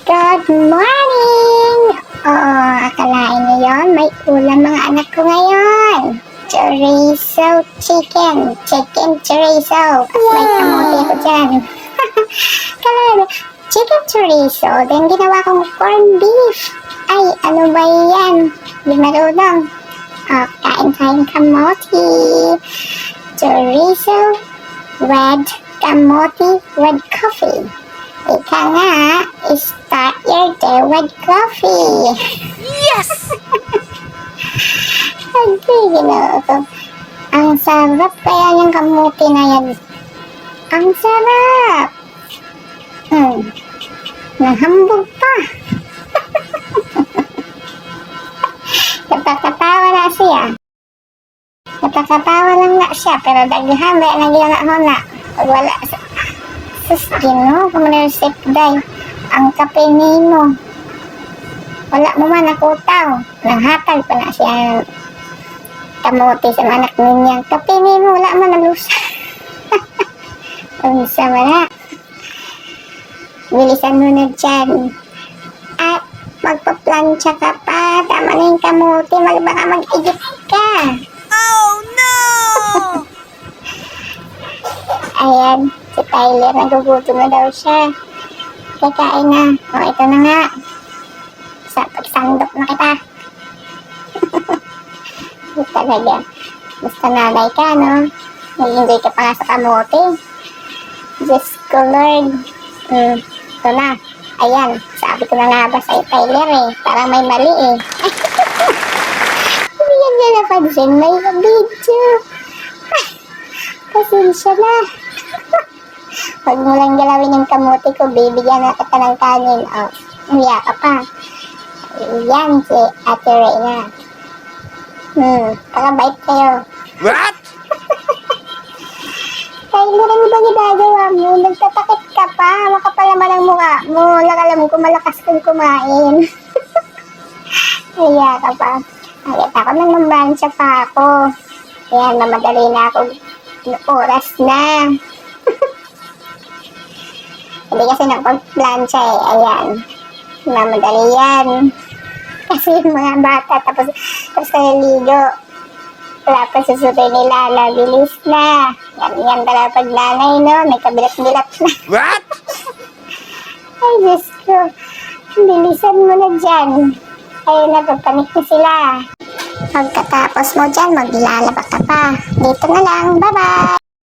Good morning! Oo, akalain niyo yun, may ulam mga anak ko ngayon. Chorizo chicken. Chicken chorizo. May kamote ako dyan. Akalain, chicken chorizo. Then ginawa kong corned beef. Ay, ano ba yan? Hindi marunong. Kain-kain kamote. Chorizo, red kamote, red coffee. Ika nga, start your day with coffee. Yes! Okay, ginoo ko. Ang sarap kaya yung kamuti na yan. Ang sarap! Nahambog pa. Napakatawa na siya. Napakatawa lang na siya, pero daghan ba na gina na. Wala sa... Sus, Ginoo, kumunisip day. Ang kape nimo. Wala mo man nakutaw. Nanghatag pa na siya kamote sa anak niya. Kape nimo, wala man nalusa. Unsa man na. Bilisan mo na dyan. At magpaplansya ka pa. Tama na yung kamote. Baka mag-igip ka. Oh no! Ayan. Si Tyler, nagugutom na daw siya. Kakain na. O, ito na nga. Pagsandok na kita. Talaga. Basta nanay ka, no? Nag-enjoy ka pa nga sa kamote. Diyos ko, Lord. Ito na. Ayan. Sabi ko na nga ba sa Tyler, eh. Parang may mali, eh. Hindi yan niya napansin. May video. Pasensya na. Huwag mo lang galawin yung kamote ko, bibigyan na kita ng kanin. O, umiya ka pa. Yan, si Ate Reyna. Pakabait kayo. What? Tyler, ano ba ginagawa mo? Nagtatakit ka pa. Makapal naman ang mukha mo. Alam ko malakas kang kumain. Umiya ka pa. Nakita ko nang nambansya pa ako. Yan, mamadali na ako. Oras na. Hindi kasi nagpag-plancha eh. Ayan. Mamadali yan. Kasi yung mga bata tapos naliligo. Wala pa susutin nila. Nabilis na. Yan talaga pag nanay, no? May kabilat-bilat na. What? Ay, Diyos ko. Bilisan mo na dyan. Ayun na, pagpanik na sila. Pagkatapos mo dyan, maglalaba ka pa. Dito na lang. Bye-bye!